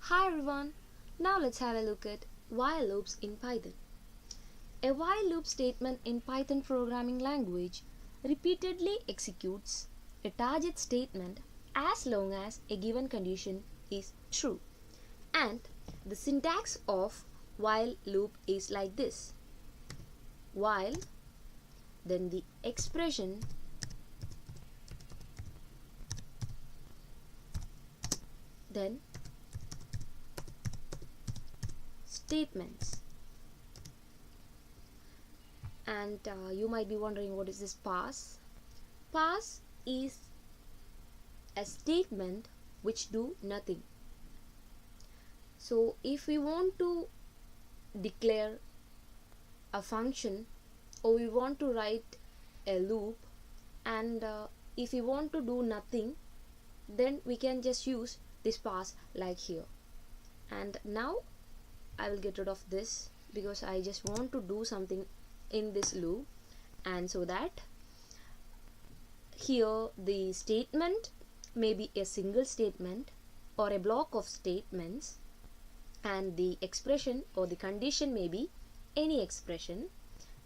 Hi everyone, now let's have a look at while loops in Python. A while loop statement in Python programming language repeatedly executes a target statement as long as a given condition is true. And the syntax of while loop is like this: while, then the expression, then statements. And you might be wondering, what is this pass? Pass is a statement which do nothing. So if we want to declare a function, or we want to write a loop, and if we want to do nothing, then we can just use this pass like here. And now I will get rid of this because I just want to do something in this loop, and so that here the statement may be a single statement or a block of statements, and the expression or the condition may be any expression,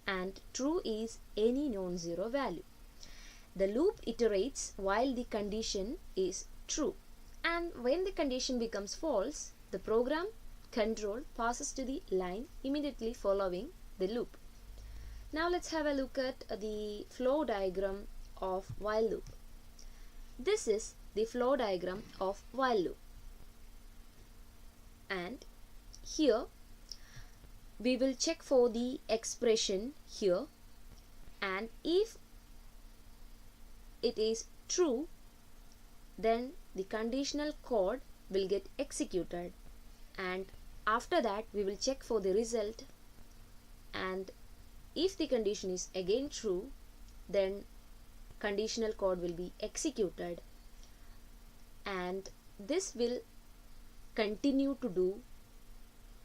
and true is any non-zero value. The loop iterates while the condition is true, and when the condition becomes false, the program control passes to the line immediately following the loop. Now let's have a look at the flow diagram of while loop. This is the flow diagram of while loop, and here we will check for the expression here, and if it is true, then the conditional code will get executed, and after that we will check for the result, and if the condition is again true, then conditional code will be executed, and this will continue to do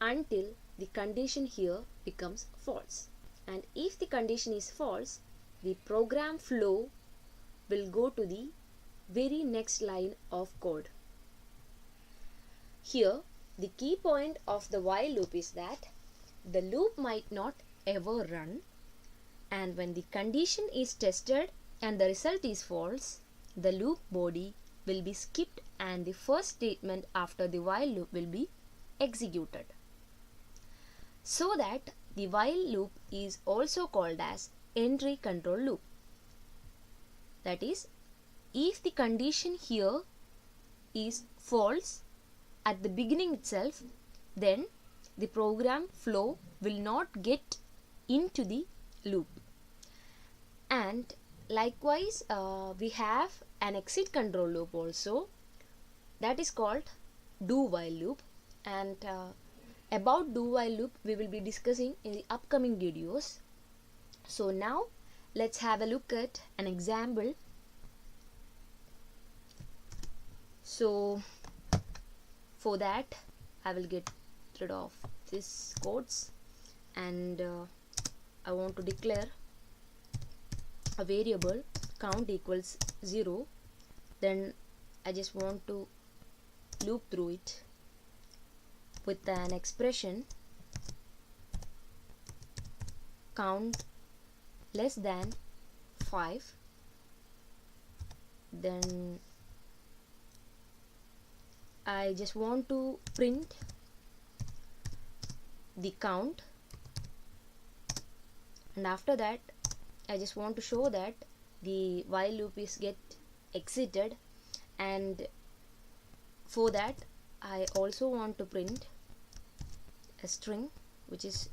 until the condition here becomes false. And if the condition is false, the program flow will go to the very next line of code. Here the key point of the while loop is that the loop might not ever run, and when the condition is tested and the result is false, the loop body will be skipped and the first statement after the while loop will be executed. So that the while loop is also called as entry control loop. That is, if the condition here is false at the beginning itself, then the program flow will not get into the loop. And likewise we have an exit control loop also, that is called do while loop, and about do while loop we will be discussing in the upcoming videos. So now let's have a look at an example. So for that I will get rid of this codes, and I want to declare a variable count equals 0. Then I just want to loop through it with an expression count less than 5. Then I just want to print the count, and after that I just want to show that the while loop is get exited, and for that I also want to print a string which is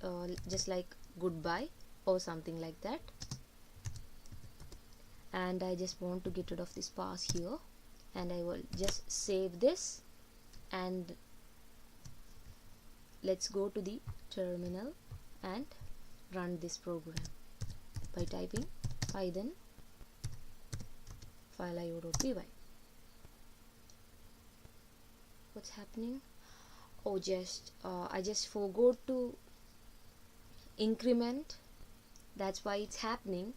just like goodbye or something like that, and I just want to get rid of this pass here, and I will just save this, and let's go to the terminal and run this program by typing python file.io.py. What's happening? Oh, I just forgot to increment, that's why it's happening.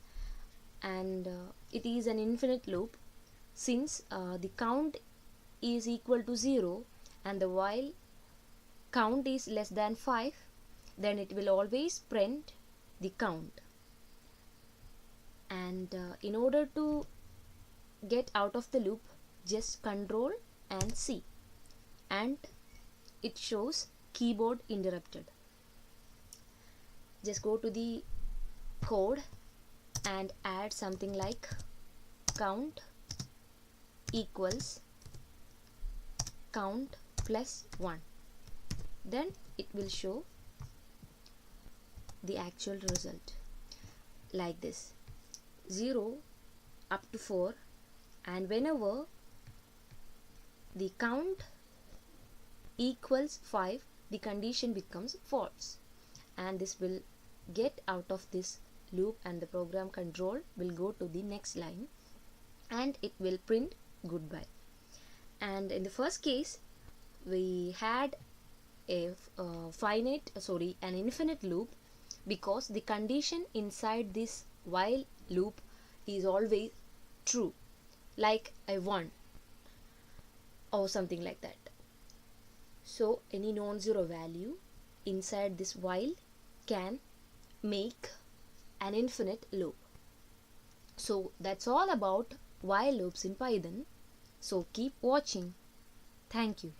And it is an infinite loop, since the count is equal to 0 and the while count is less than 5, then it will always print the count. And in order to get out of the loop, just Control and C, and it shows keyboard interrupted. Just go to the code and add something like count equals count plus 1. Then it will show the actual result like this: 0 up to 4, and whenever the count equals 5, the condition becomes false, and this will get out of this loop, and the program control will go to the next line and it will print goodbye. And in the first case, we had an infinite loop, because the condition inside this while loop is always true, like I won or something like that. So any non-zero value inside this while can make an infinite loop. So that's all about while loops in Python. So keep watching. Thank you.